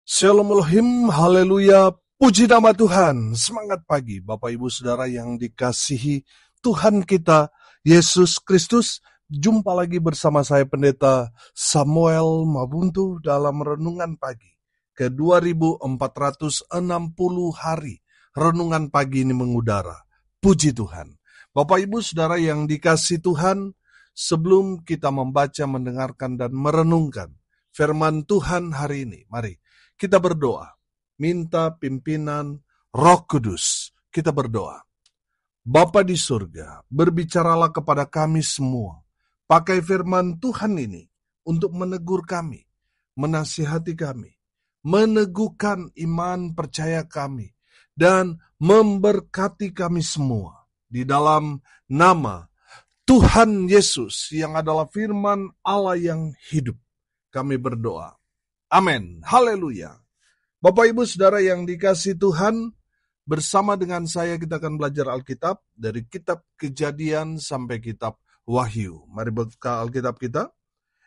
Shalom Elohim, haleluya, puji nama Tuhan. Semangat pagi Bapak Ibu Saudara yang dikasihi Tuhan kita Yesus Kristus. Jumpa lagi bersama saya Pendeta Samuel Mabuntu dalam Renungan Pagi ke 2460 hari. Renungan pagi ini mengudara. Puji Tuhan. Bapak Ibu Saudara yang dikasihi Tuhan, sebelum kita membaca, mendengarkan, dan merenungkan firman Tuhan hari ini, mari kita berdoa, minta pimpinan Roh Kudus. Kita berdoa. Bapa di surga, berbicaralah kepada kami semua. Pakai firman Tuhan ini untuk menegur kami, menasihati kami, meneguhkan iman percaya kami, dan memberkati kami semua. Di dalam nama Tuhan Yesus yang adalah firman Allah yang hidup, kami berdoa. Amin. Haleluya. Bapak Ibu Saudara yang dikasihi Tuhan, bersama dengan saya kita akan belajar Alkitab dari kitab Kejadian sampai kitab Wahyu. Mari buka Alkitab kita.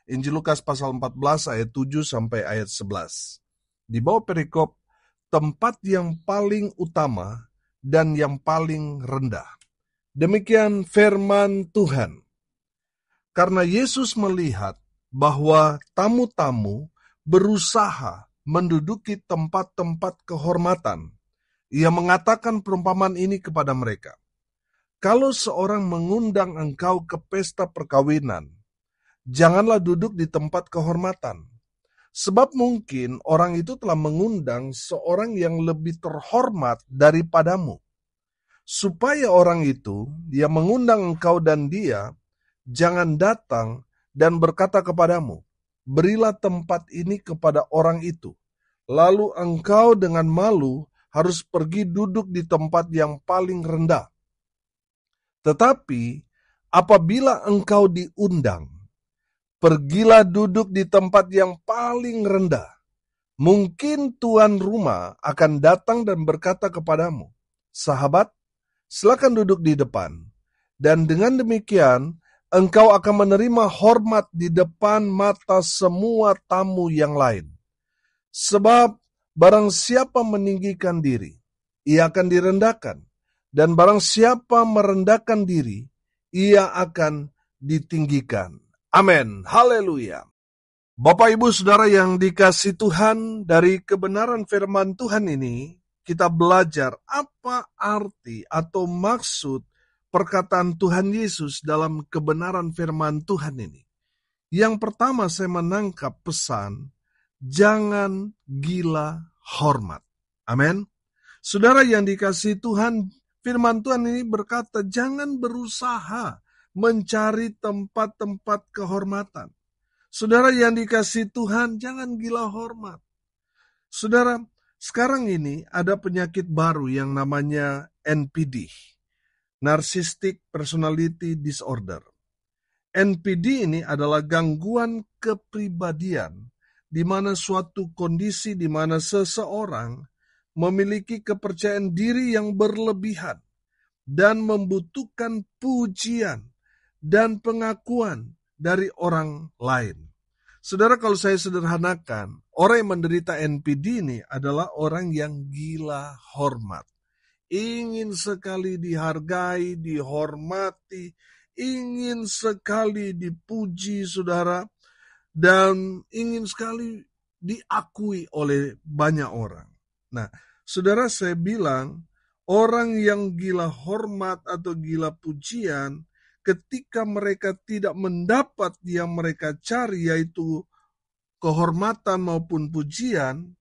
Injil Lukas pasal 14 ayat 7 sampai ayat 11. Di bawah perikop, tempat yang paling utama dan yang paling rendah. Demikian firman Tuhan. Karena Yesus melihat bahwa tamu-tamu berusaha menduduki tempat-tempat kehormatan, ia mengatakan perumpamaan ini kepada mereka. Kalau seorang mengundang engkau ke pesta perkawinan, janganlah duduk di tempat kehormatan. Sebab mungkin orang itu telah mengundang seorang yang lebih terhormat daripadamu. Supaya orang itu, dia mengundang engkau dan dia, jangan datang dan berkata kepadamu, berilah tempat ini kepada orang itu. Lalu engkau dengan malu harus pergi duduk di tempat yang paling rendah. Tetapi apabila engkau diundang, pergilah duduk di tempat yang paling rendah. Mungkin tuan rumah akan datang dan berkata kepadamu, sahabat, silakan duduk di depan. Dan dengan demikian, engkau akan menerima hormat di depan mata semua tamu yang lain. Sebab barang siapa meninggikan diri, ia akan direndahkan. Dan barang siapa merendahkan diri, ia akan ditinggikan. Amin. Haleluya. Bapak Ibu Saudara yang dikasihi Tuhan, dari kebenaran firman Tuhan ini, kita belajar apa arti atau maksud perkataan Tuhan Yesus dalam kebenaran firman Tuhan ini. Yang pertama saya menangkap pesan, jangan gila hormat. Amin. Saudara yang dikasihi Tuhan, firman Tuhan ini berkata, jangan berusaha mencari tempat-tempat kehormatan. Saudara yang dikasihi Tuhan, jangan gila hormat. Saudara, sekarang ini ada penyakit baru yang namanya NPD. Narcissistic Personality Disorder. NPD ini adalah gangguan kepribadian di mana suatu kondisi di mana seseorang memiliki kepercayaan diri yang berlebihan dan membutuhkan pujian dan pengakuan dari orang lain. Saudara, kalau saya sederhanakan, orang yang menderita NPD ini adalah orang yang gila hormat. Ingin sekali dihargai, dihormati, ingin sekali dipuji, saudara, dan ingin sekali diakui oleh banyak orang. Nah, saudara, saya bilang, orang yang gila hormat atau gila pujian, ketika mereka tidak mendapat yang mereka cari, yaitu kehormatan maupun pujian,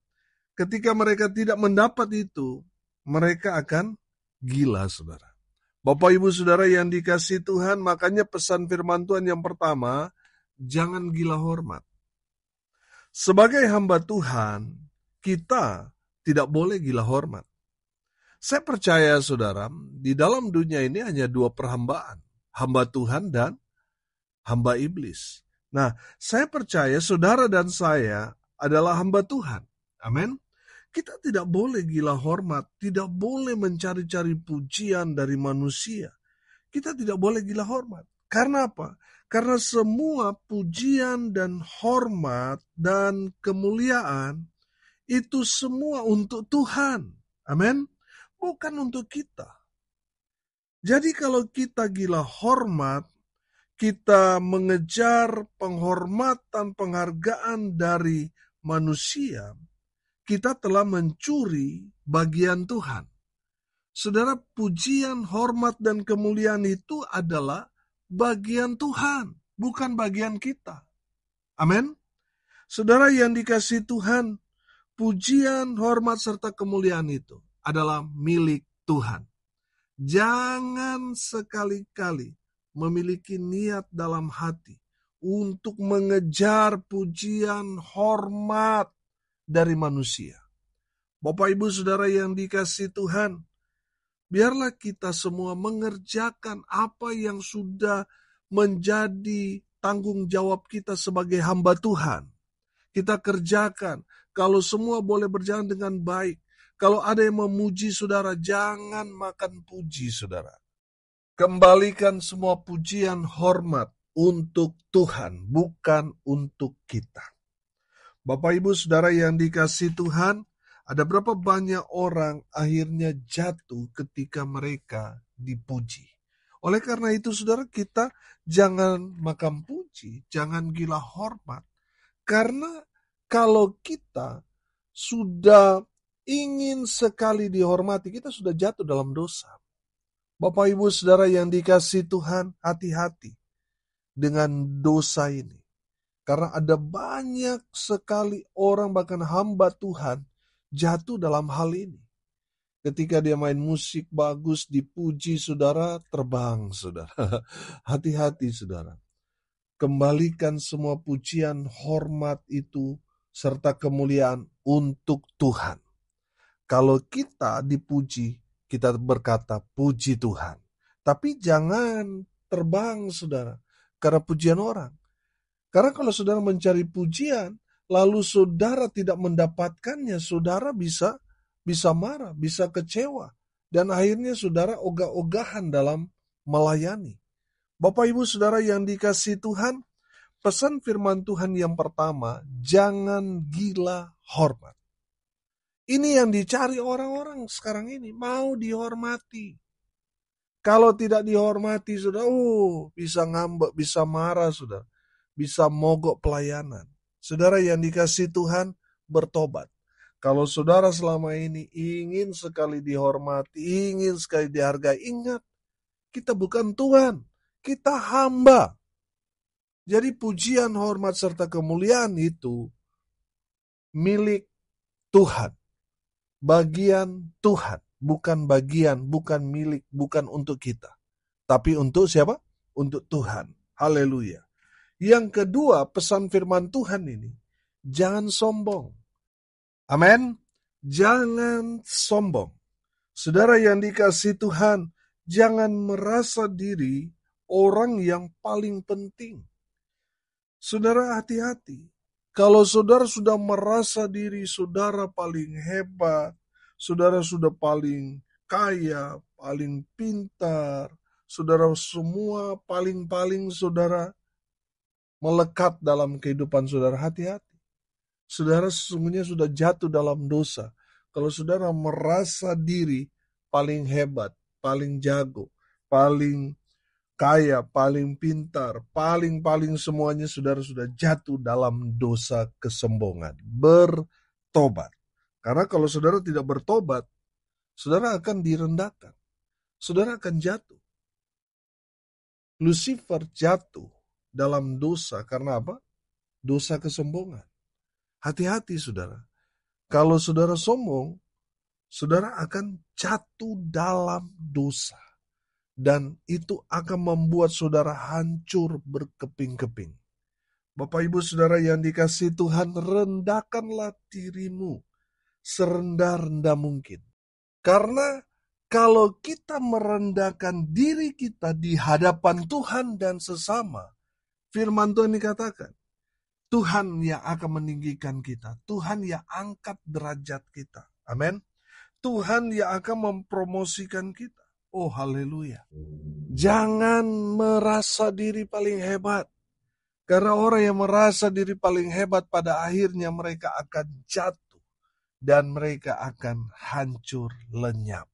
ketika mereka tidak mendapat itu, mereka akan gila, saudara. Bapak Ibu Saudara yang dikasihi Tuhan, makanya pesan firman Tuhan yang pertama, jangan gila hormat. Sebagai hamba Tuhan, kita tidak boleh gila hormat. Saya percaya, saudara, di dalam dunia ini hanya dua perhambaan, hamba Tuhan dan hamba iblis. Nah, saya percaya saudara dan saya adalah hamba Tuhan. Amin. Kita tidak boleh gila hormat, tidak boleh mencari-cari pujian dari manusia. Kita tidak boleh gila hormat. Karena apa? Karena semua pujian dan hormat dan kemuliaan itu semua untuk Tuhan. Amin. Bukan untuk kita. Jadi kalau kita gila hormat, kita mengejar penghormatan, penghargaan dari manusia, kita telah mencuri bagian Tuhan. Saudara, pujian, hormat, dan kemuliaan itu adalah bagian Tuhan, bukan bagian kita. Amin. Saudara yang dikasihi Tuhan, pujian, hormat, serta kemuliaan itu adalah milik Tuhan. Jangan sekali-kali memiliki niat dalam hati untuk mengejar pujian, hormat dari manusia. Bapak, Ibu, Saudara yang dikasihi Tuhan, biarlah kita semua mengerjakan apa yang sudah menjadi tanggung jawab kita sebagai hamba Tuhan. Kita kerjakan. Kalau semua boleh berjalan dengan baik. Kalau ada yang memuji saudara, jangan makan puji saudara. Kembalikan semua pujian hormat untuk Tuhan, bukan untuk kita. Bapak, Ibu, Saudara yang dikasihi Tuhan, ada berapa banyak orang akhirnya jatuh ketika mereka dipuji. Oleh karena itu, saudara, kita jangan makan puji, jangan gila hormat. Karena kalau kita sudah ingin sekali dihormati, kita sudah jatuh dalam dosa. Bapak, Ibu, Saudara yang dikasihi Tuhan, hati-hati dengan dosa ini. Karena ada banyak sekali orang, bahkan hamba Tuhan, jatuh dalam hal ini. Ketika dia main musik bagus, dipuji, saudara, terbang, saudara. Hati-hati, saudara. Kembalikan semua pujian, hormat itu, serta kemuliaan untuk Tuhan. Kalau kita dipuji, kita berkata, puji Tuhan. Tapi jangan terbang, saudara, karena pujian orang. Karena kalau saudara mencari pujian, lalu saudara tidak mendapatkannya, saudara bisa marah, bisa kecewa. Dan akhirnya saudara ogah-ogahan dalam melayani. Bapak, Ibu, Saudara yang dikasihi Tuhan, pesan firman Tuhan yang pertama, jangan gila hormat. Ini yang dicari orang-orang sekarang ini, mau dihormati. Kalau tidak dihormati, sudah bisa ngambek, bisa marah, sudah bisa mogok pelayanan. Saudara yang dikasihi Tuhan, bertobat. Kalau saudara selama ini ingin sekali dihormati, ingin sekali dihargai, ingat, kita bukan Tuhan, kita hamba. Jadi pujian, hormat, serta kemuliaan itu milik Tuhan. Bagian Tuhan, bukan bagian, bukan milik, bukan untuk kita. Tapi untuk siapa? Untuk Tuhan. Haleluya. Yang kedua, pesan firman Tuhan ini, jangan sombong. Amin. Jangan sombong. Saudara yang dikasihi Tuhan, jangan merasa diri orang yang paling penting. Saudara, hati-hati. Kalau saudara sudah merasa diri saudara paling hebat, saudara sudah paling kaya, paling pintar, saudara semua paling saudara melekat dalam kehidupan saudara, hati-hati. Saudara sesungguhnya sudah jatuh dalam dosa. Kalau saudara merasa diri paling hebat, paling jago, paling kaya, paling pintar, paling semuanya, saudara sudah jatuh dalam dosa kesombongan. Bertobat. Karena kalau saudara tidak bertobat, saudara akan direndahkan. Saudara akan jatuh. Lucifer jatuh dalam dosa karena apa? Dosa kesombongan. Hati-hati, saudara. Kalau saudara sombong, saudara akan jatuh dalam dosa. Dan itu akan membuat saudara hancur berkeping-keping. Bapak, Ibu, Saudara yang dikasihi Tuhan, rendahkanlah dirimu serendah-rendah mungkin. Karena kalau kita merendahkan diri kita di hadapan Tuhan dan sesama, firman Tuhan dikatakan, Tuhan yang akan meninggikan kita. Tuhan yang angkat derajat kita. Amin. Tuhan yang akan mempromosikan kita. Oh, haleluya. Jangan merasa diri paling hebat. Karena orang yang merasa diri paling hebat pada akhirnya mereka akan jatuh. dan mereka akan hancur lenyap.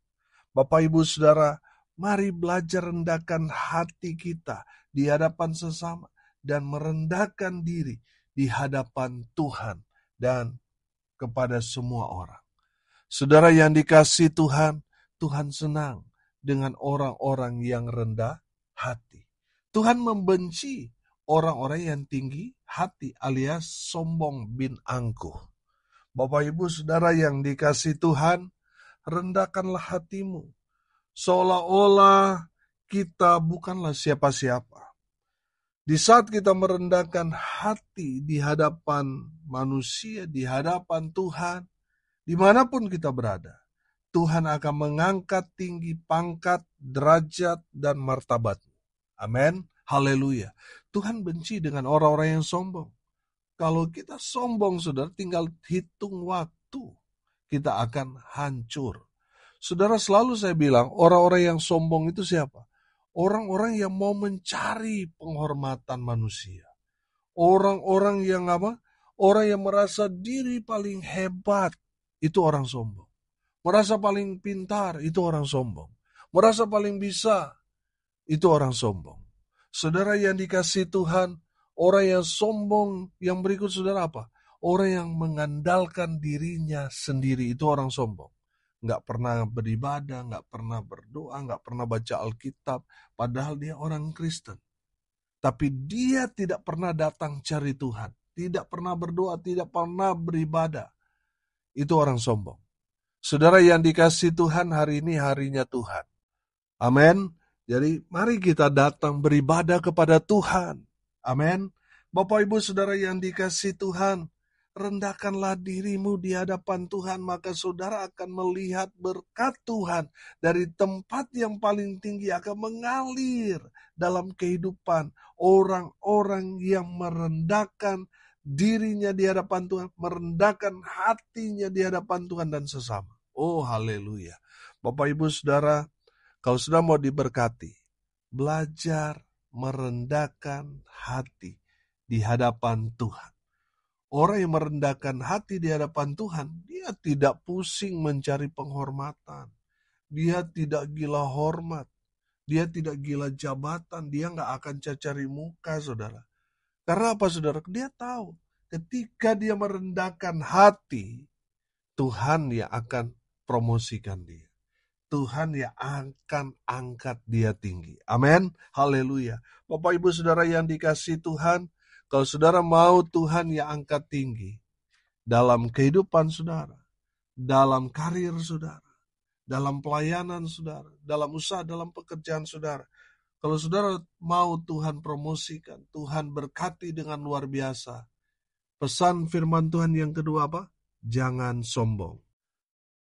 Bapak, Ibu, Saudara, mari belajar rendahkan hati kita di hadapan sesama dan merendahkan diri di hadapan Tuhan dan kepada semua orang. Saudara yang dikasihi Tuhan, Tuhan senang dengan orang-orang yang rendah hati. Tuhan membenci orang-orang yang tinggi hati alias sombong bin angkuh. Bapak, Ibu, Saudara yang dikasihi Tuhan, rendahkanlah hatimu, seolah-olah kita bukanlah siapa-siapa. Di saat kita merendahkan hati di hadapan manusia, di hadapan Tuhan, dimanapun kita berada, Tuhan akan mengangkat tinggi pangkat, derajat, dan martabatmu. Amin. Haleluya. Tuhan benci dengan orang-orang yang sombong. Kalau kita sombong, saudara, tinggal hitung waktu, kita akan hancur. Saudara, selalu saya bilang, orang-orang yang sombong itu siapa? Orang-orang yang mau mencari penghormatan manusia. Orang-orang yang apa? Orang yang merasa diri paling hebat, itu orang sombong. Merasa paling pintar, itu orang sombong. Merasa paling bisa, itu orang sombong. Saudara yang dikasihi Tuhan, orang yang sombong yang berikut saudara apa? Orang yang mengandalkan dirinya sendiri, itu orang sombong. Nggak pernah beribadah, nggak pernah berdoa, nggak pernah baca Alkitab, padahal dia orang Kristen. Tapi dia tidak pernah datang cari Tuhan, tidak pernah berdoa, tidak pernah beribadah. Itu orang sombong. Saudara yang dikasihi Tuhan, hari ini harinya Tuhan. Amin. Jadi mari kita datang beribadah kepada Tuhan. Amin. Bapak, Ibu, Saudara yang dikasihi Tuhan, rendahkanlah dirimu di hadapan Tuhan, maka saudara akan melihat berkat Tuhan dari tempat yang paling tinggi akan mengalir dalam kehidupan orang-orang yang merendahkan dirinya di hadapan Tuhan, merendahkan hatinya di hadapan Tuhan dan sesama. Oh, haleluya. Bapak, Ibu, Saudara, kalau sudah mau diberkati, belajar merendahkan hati di hadapan Tuhan. Orang yang merendahkan hati di hadapan Tuhan, dia tidak pusing mencari penghormatan. Dia tidak gila hormat. Dia tidak gila jabatan. Dia nggak akan cari muka, saudara. Karena apa, saudara? Dia tahu ketika dia merendahkan hati, Tuhan yang akan promosikan dia. Tuhan yang akan angkat dia tinggi. Amin. Haleluya. Bapak, Ibu, Saudara yang dikasihi Tuhan, kalau saudara mau Tuhan yang angkat tinggi dalam kehidupan saudara, dalam karir saudara, dalam pelayanan saudara, dalam usaha, dalam pekerjaan saudara. Kalau saudara mau Tuhan promosikan, Tuhan berkati dengan luar biasa. Pesan firman Tuhan yang kedua apa? Jangan sombong.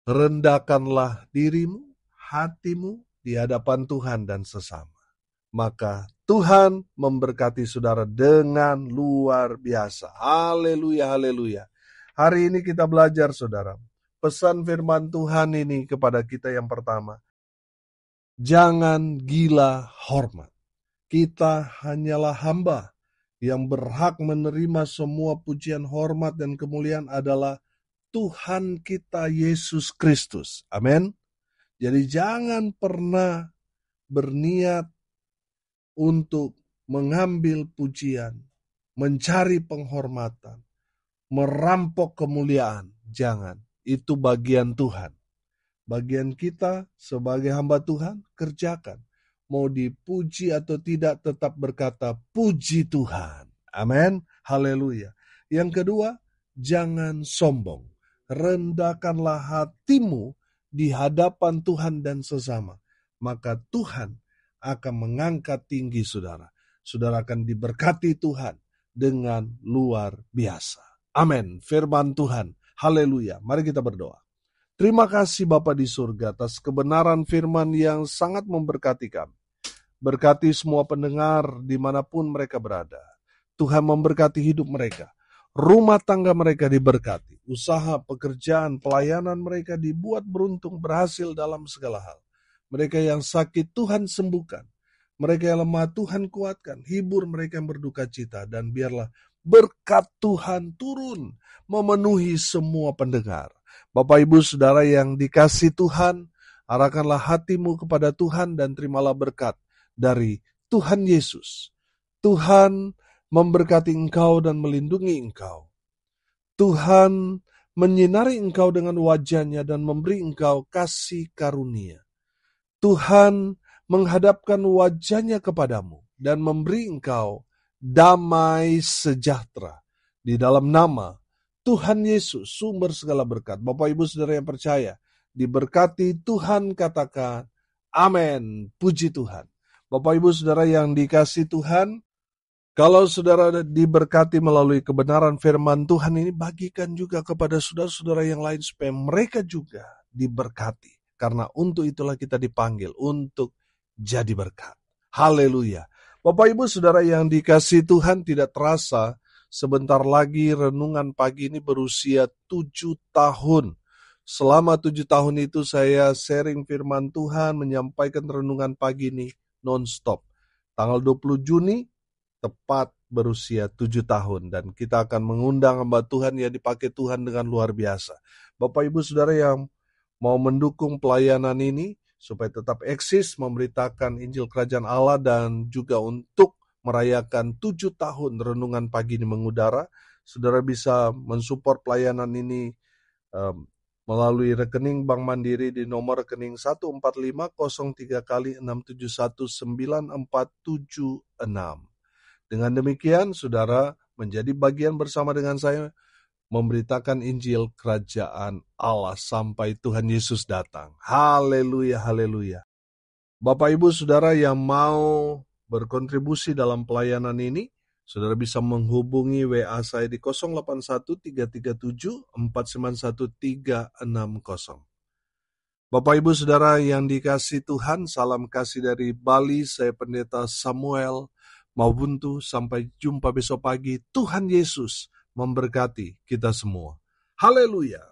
Rendahkanlah dirimu, hatimu di hadapan Tuhan dan sesama. Maka Tuhan memberkati saudara dengan luar biasa. Haleluya, haleluya. Hari ini kita belajar, saudara. Pesan firman Tuhan ini kepada kita yang pertama. Jangan gila hormat. Kita hanyalah hamba. Yang berhak menerima semua pujian, hormat, dan kemuliaan adalah Tuhan kita Yesus Kristus. Amin. Jadi jangan pernah berniat untuk mengambil pujian, mencari penghormatan, merampok kemuliaan. Jangan. Itu bagian Tuhan. Bagian kita sebagai hamba Tuhan, kerjakan. Mau dipuji atau tidak, tetap berkata, puji Tuhan. Amin. Haleluya. Yang kedua, jangan sombong. Rendahkanlah hatimu di hadapan Tuhan dan sesama. Maka Tuhan akan mengangkat tinggi saudara. Saudara akan diberkati Tuhan dengan luar biasa. Amin. Firman Tuhan. Haleluya. Mari kita berdoa. Terima kasih Bapa di surga atas kebenaran firman yang sangat memberkati kami. Berkati semua pendengar dimanapun mereka berada. Tuhan memberkati hidup mereka. Rumah tangga mereka diberkati. Usaha, pekerjaan, pelayanan mereka dibuat beruntung, berhasil dalam segala hal. Mereka yang sakit Tuhan sembuhkan. Mereka yang lemah Tuhan kuatkan. Hibur mereka yang berduka cita. Dan biarlah berkat Tuhan turun memenuhi semua pendengar. Bapak Ibu Saudara yang dikasihi Tuhan, arahkanlah hatimu kepada Tuhan dan terimalah berkat dari Tuhan Yesus. Tuhan memberkati engkau dan melindungi engkau. Tuhan menyinari engkau dengan wajah-Nya dan memberi engkau kasih karunia. Tuhan menghadapkan wajah-Nya kepadamu dan memberi engkau damai sejahtera. Di dalam nama Tuhan Yesus, sumber segala berkat. Bapak Ibu Saudara yang percaya, diberkati Tuhan, katakan amin. Puji Tuhan. Bapak Ibu Saudara yang dikasihi Tuhan, kalau saudara diberkati melalui kebenaran firman Tuhan ini, bagikan juga kepada saudara-saudara yang lain supaya mereka juga diberkati. Karena untuk itulah kita dipanggil untuk jadi berkat. Haleluya. Bapak Ibu Saudara yang dikasihi Tuhan, tidak terasa sebentar lagi renungan pagi ini berusia 7 tahun. Selama 7 tahun itu saya sharing firman Tuhan, menyampaikan renungan pagi ini non-stop. Tanggal 20 Juni, tepat berusia 7 tahun. Dan kita akan mengundang hamba Tuhan yang dipakai Tuhan dengan luar biasa. Bapak Ibu Saudara yang mau mendukung pelayanan ini, supaya tetap eksis, memberitakan Injil Kerajaan Allah, dan juga untuk merayakan 7 tahun renungan pagi ini mengudara, saudara bisa mensupport pelayanan ini melalui rekening Bank Mandiri di nomor rekening 14503 kali 6719476. Dengan demikian, saudara menjadi bagian bersama dengan saya memberitakan Injil Kerajaan Allah sampai Tuhan Yesus datang. Haleluya, haleluya. Bapak Ibu Saudara yang mau berkontribusi dalam pelayanan ini, saudara bisa menghubungi WA saya di 081337491360. Bapak Ibu Saudara yang dikasihi Tuhan, salam kasih dari Bali, saya Pendeta Samuel Maubuntu. Sampai jumpa besok pagi. Tuhan Yesus memberkati kita semua. Haleluya.